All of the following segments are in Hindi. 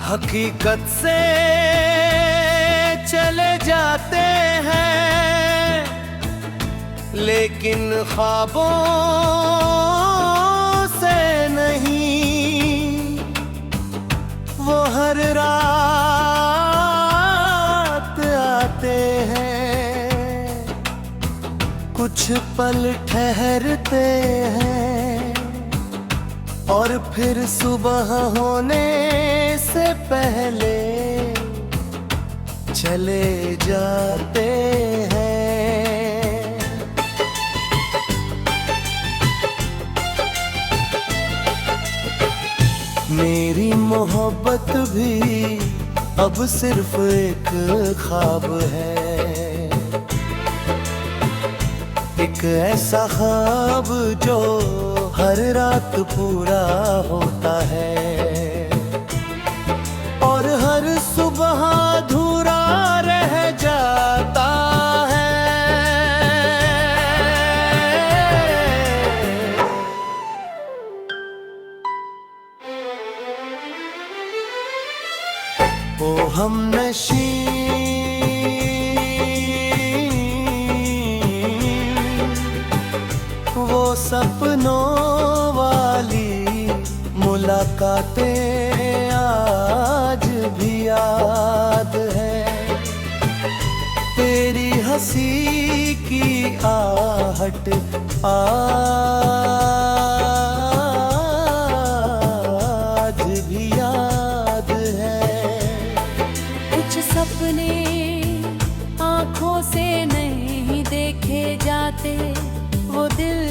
हकीकत से चले जाते हैं, लेकिन ख्वाबों से नहीं। वो हर रात आते हैं, कुछ पल ठहरते हैं और फिर सुबह होने से पहले चले जाते हैं। मेरी मोहब्बत भी अब सिर्फ एक ख्वाब है, एक ऐसा ख्वाब जो हर रात पूरा होता है और हर सुबह अधूरा रह जाता है। ओ हमनशी वो सपनों वाली मुलाकातें आज भी याद है। तेरी हंसी की आहट आज भी याद है। कुछ सपने आँखों से नहीं देखे जाते, वो दिल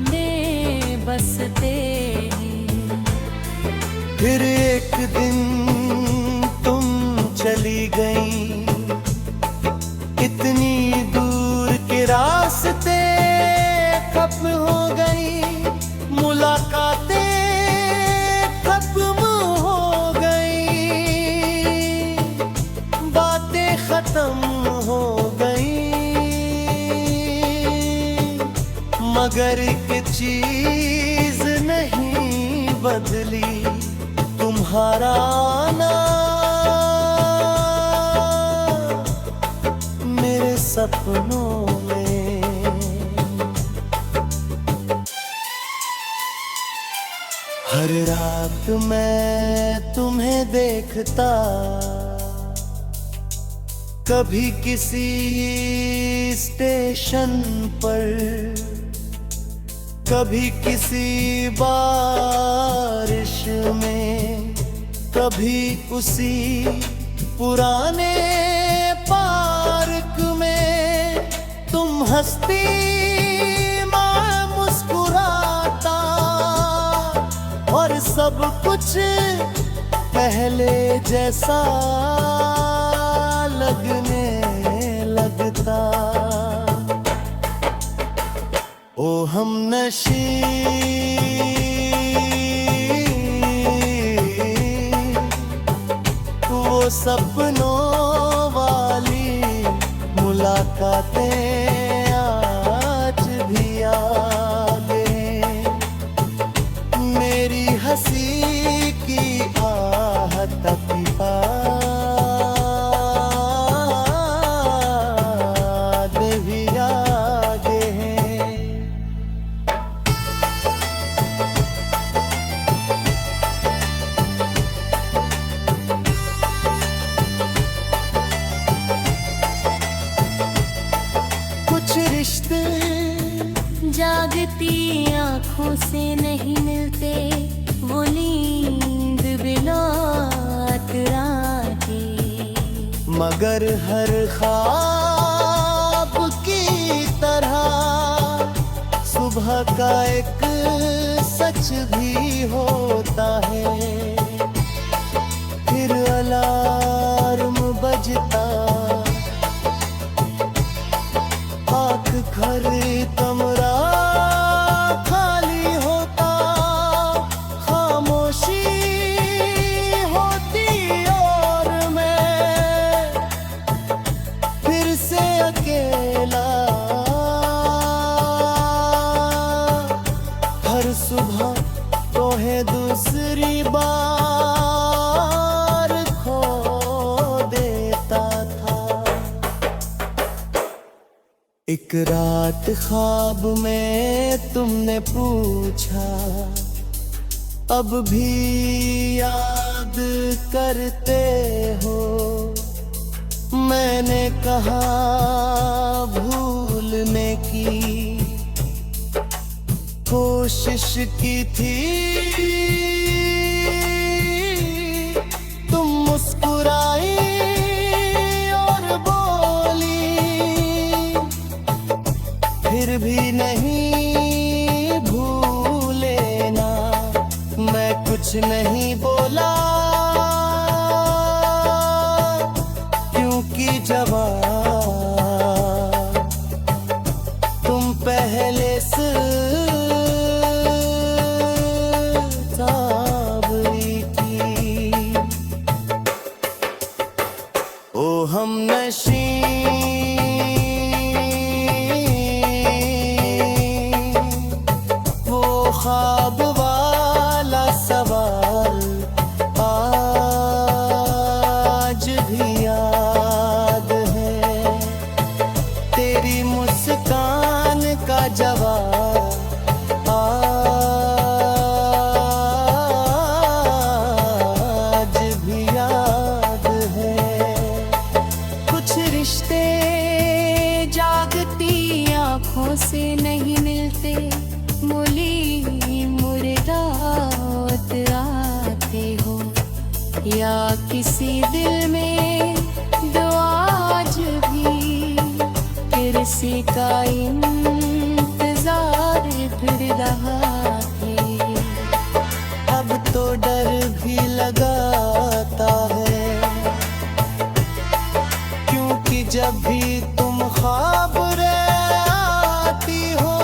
में बसते हैं। फिर एक दिन तुम चली गई, इतनी दूर के रास्ते खत्म हो गई, मुलाकातें खत्म हो गई, बातें खत्म हो गई, मगर एक चीज नहीं बदली, तुम्हारा आना मेरे सपनों में। हर रात मैं तुम्हें देखता, कभी किसी स्टेशन पर, कभी किसी बारिश में, कभी उसी पुराने पार्क में। तुम हंसती मैं मुस्कुराता और सब कुछ पहले जैसा लगने लगता। ओ हमनशी वो सपनों वाली मुलाकातें आज भी याद हैं। मेरी हंसी की आहट की बात भी याद हैं। कुछ रिश्ते जागती आँखों से नहीं मिलते, वो नींद बिलात रातें, मगर हर ख्वाब की तरह सुबह का एक सच भी होता है। फिर अलार्म बजता, आँख घर कमरा खाली होता, खामोशी होती और मैं फिर से अकेला। हर सुबह तो है दूसरी बार एक रात ख्वाब में तुमने पूछा, अब भी याद करते हो? मैंने कहा भूलने की कोशिश की थी। तुम मुस्कुराई और बोली, फिर भी नहीं भूले ना। मैं कुछ नहीं बोला क्योंकि जवाब तुम पहले से सावरी थी। ओ हमनशी वो ख्वाब वाला सवाल आज भी याद है। तेरी मुस्कान का जवाब आज भी याद है। कुछ रिश्ते जागती आँखों से नहीं मिलते, मुली मुर्दात आते हो या किसी दिल में दो आज भी किसी का इंतजार फिर रहा है। अब तो डर भी लगाता है क्योंकि जब भी तुम ख्वाब आती हो,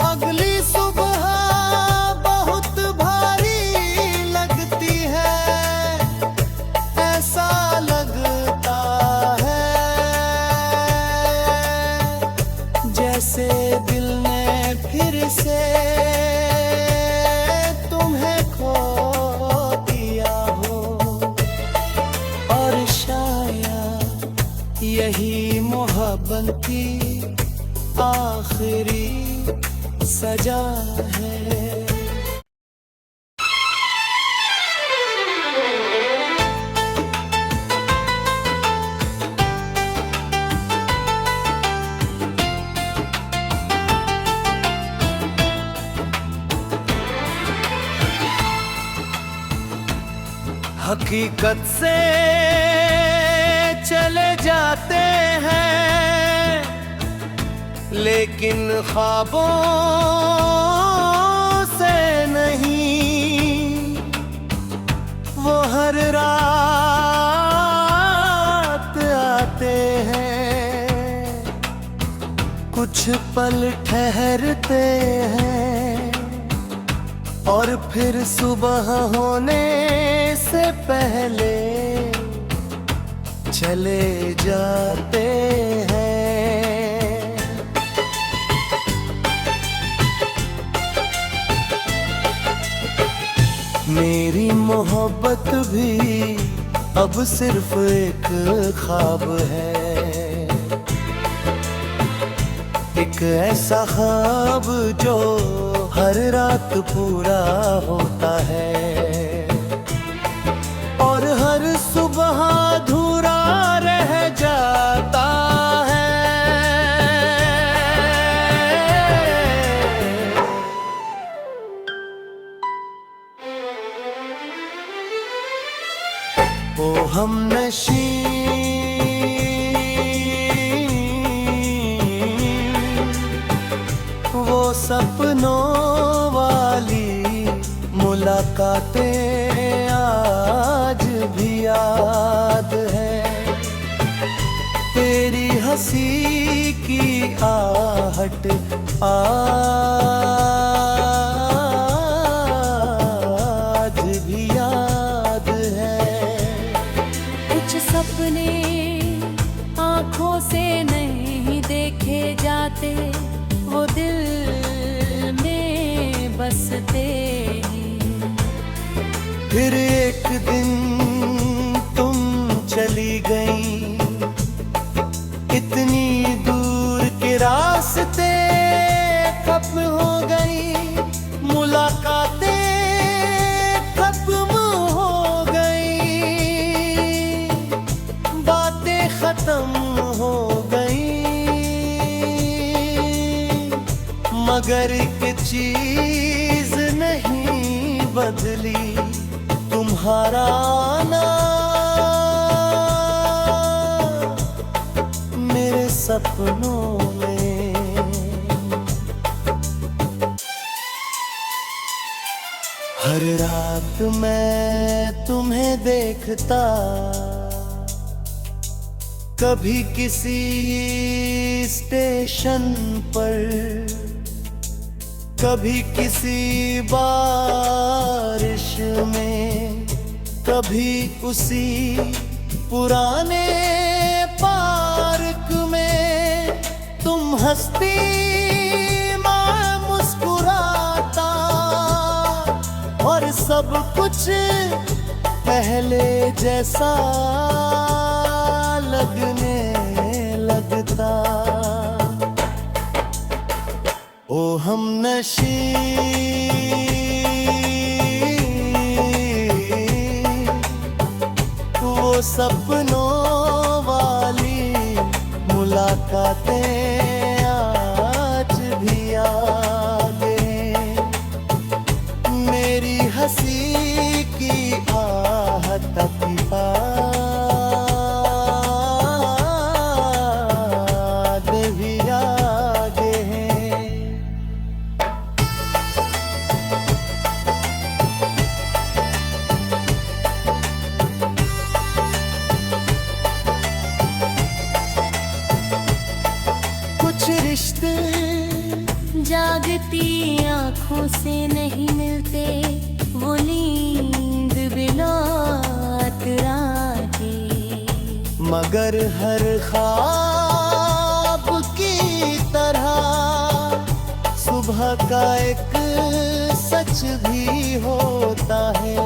अगली सुबह बहुत भारी लगती है। ऐसा लगता है जैसे दिल ने फिर से तुम्हें खो दिया हो। और शायद यही मोहब्बत की आखिरी सजा है। हकीकत से चले जाते हैं लेकिन ख्वाबों से नहीं। वो हर रात आते हैं, कुछ पल ठहरते हैं और फिर सुबह होने से पहले चले जाते हैं। मेरी मोहब्बत भी अब सिर्फ एक ख्वाब है, एक ऐसा ख्वाब जो हर रात पूरा होता है और हर सुबह अधूरा रह जाता है। ओ हमनशी वो सपनों वाली मुलाकातें आज भी याद है। तेरी हंसी की आहट आज भी याद है। कुछ सपने आँखों से नहीं देखे जाते, वो दिल में बसते हैं। फिर एक दिन तुम चली गई इतनी दूर खत्म हो गई, मुलाकातें खत्म हो गई, बातें खत्म हो गई, मगर एक चीज नहीं बदली, तुम्हारा आना मेरे सपनों में। हर रात मैं तुम्हें देखता, कभी किसी स्टेशन पर, कभी किसी बारिश में, कभी उसी पुराने पार्क में। तुम हंसती, मैं मुस्कुराता, और सब कुछ पहले जैसा लगने लगता। ओ हमनशी, वो सपनों वाली मुलाकातें आज भी याद हैं। मेरी हंसी की आहट की बात भी याद हैं। कुछ रिश्ते जागती आंखों से नहीं मिलते, वो नींद बिलात रातें, मगर हर ख्वाब की तरह सुबह का एक सच भी होता है।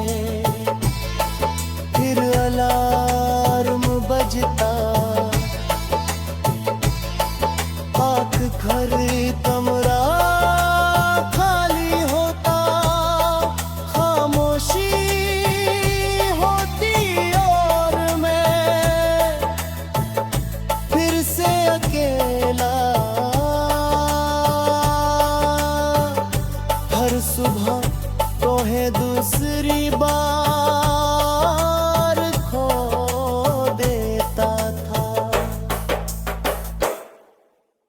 फिर अलार्म बजता, आँख घर कमरा खाली होता, खामोशी होती और मैं फिर से अकेला। हर सुबह तो है दूसरी बार खो देता था।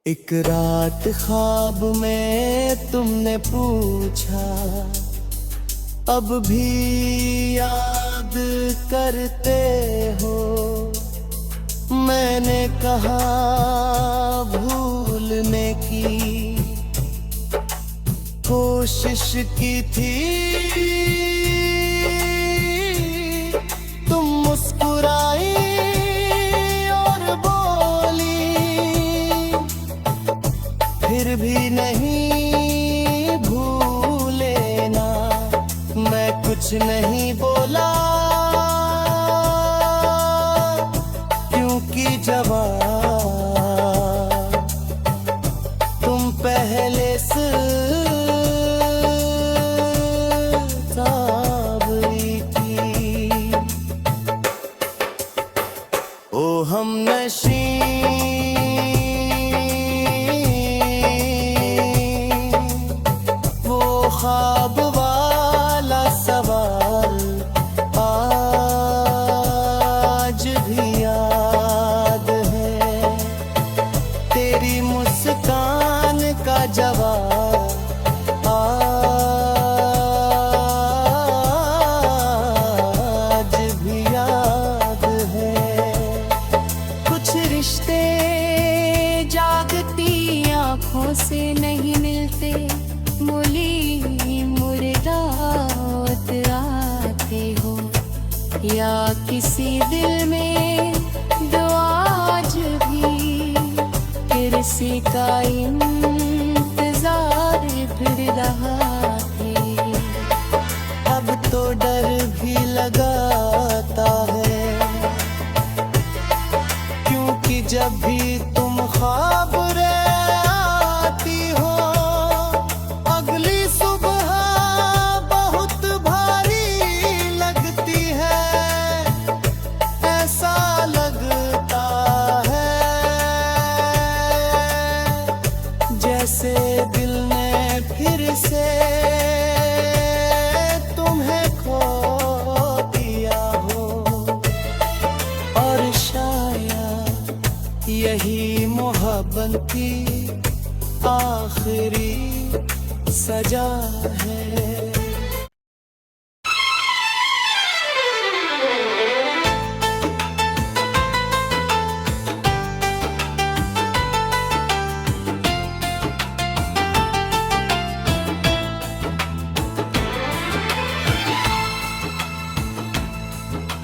एक रात ख्वाब में तुमने पूछा, अब भी याद करते हो? मैंने कहा भूलने की कोशिश की थी। तुम मुस्कुराई और बोली, फिर भी नहीं भूले ना। मैं कुछ नहीं बोला, क्योंकि जवाब तुम पहले से सावरी थी। ओ हमनशी, वो ख्वाब वाला सवाल आज भी याद है। तेरी मुस्कान का जवाब आज भी याद है। कुछ रिश्ते जागती आंखों से नहीं मिलते, मुली मुर्दात आते हो, या किसी दिल में दुआ आज भी किसी का इंतजार फिर रहा है। अब तो डर भी लगाता है, क्योंकि जब भी तुम ख्वाब रे आती हो, मन की आखिरी सजा है।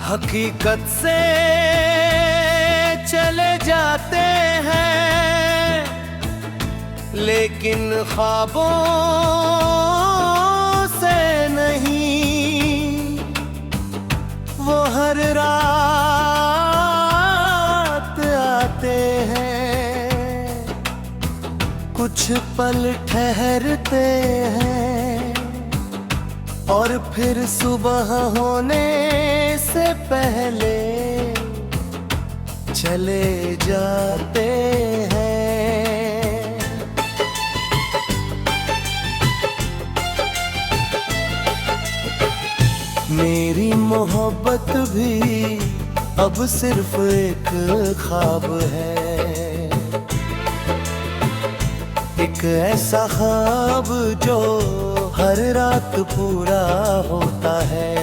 हकीकत से चले जाते हैं लेकिन ख्वाबों से नहीं। वो हर रात आते हैं, कुछ पल ठहरते हैं और फिर सुबह होने से पहले चले जाते हैं। मेरी मोहब्बत भी अब सिर्फ एक ख्वाब है, एक ऐसा ख्वाब जो हर रात पूरा होता है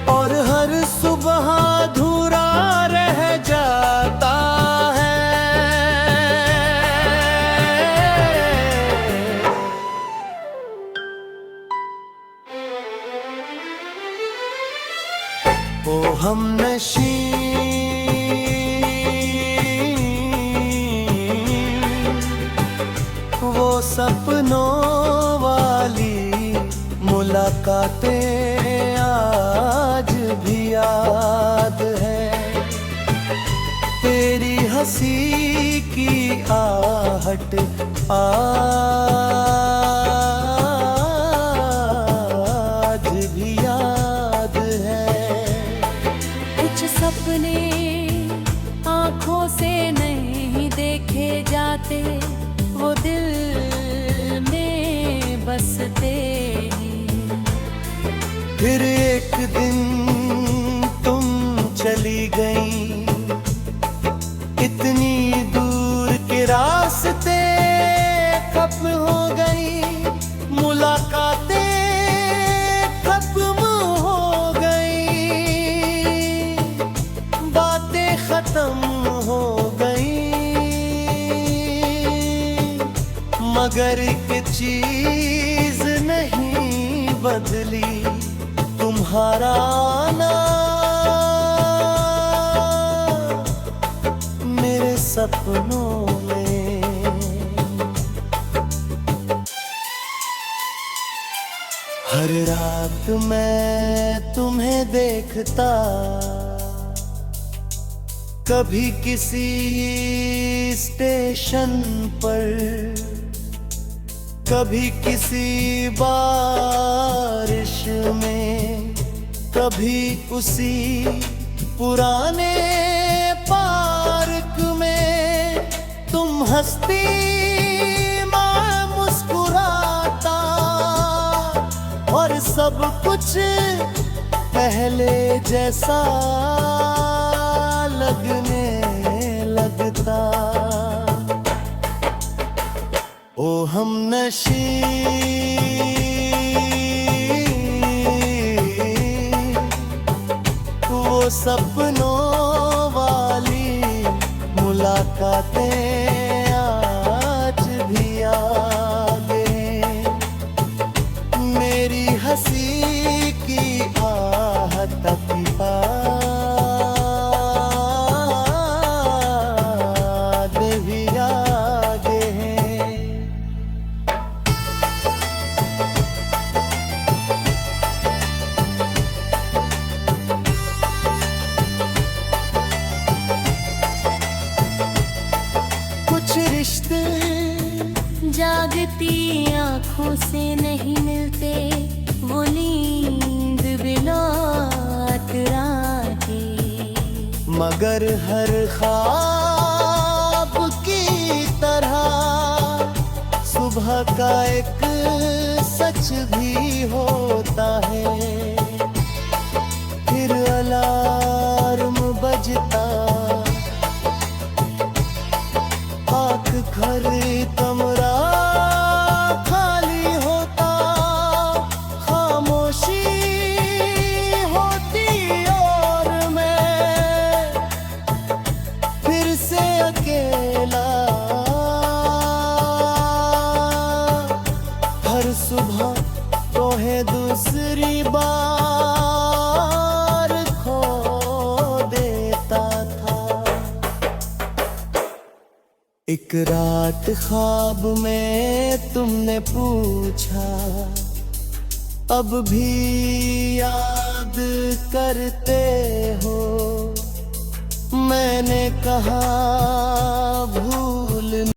और हर सुबह अधूरा रह जाता है। ओ हमनशी वो सपनों वाली मुलाकातें आज भी याद है। तेरी हंसी की आहट आज भी याद है। कुछ सपने आँखों से नहीं देखे जाते, वो दिल में बसते हैं। फिर एक दिन तुम चली गई, इतनी दूर के रास्ते खत्म हो गई, मुलाकातें खत्म हो गई, बातें खत्म हो गई, मगर एक चीज नहीं बदली, तुम्हारा आना मेरे सपनों में। हर रात मैं तुम्हें देखता, कभी किसी स्टेशन पर, कभी किसी बारिश में, कभी उसी पुराने पार्क में। तुम हंसती मैं मुस्कुराता और सब कुछ पहले जैसा लगने लगता। ओ हमनशी वो सपनों वाली मुलाकातें आज भी याद हैं। मेरी हंसी की आहट की बात भी याद हैं। रिश्ते जागती आँखों से नहीं मिलते, वो नींद बिलात राहें। मगर हर ख्वाब की तरह सुबह का एक सच भी होता है। फिर अलार्म बजता एक रात ख्वाब में तुमने पूछा, अब भी याद करते हो? मैंने कहा भूल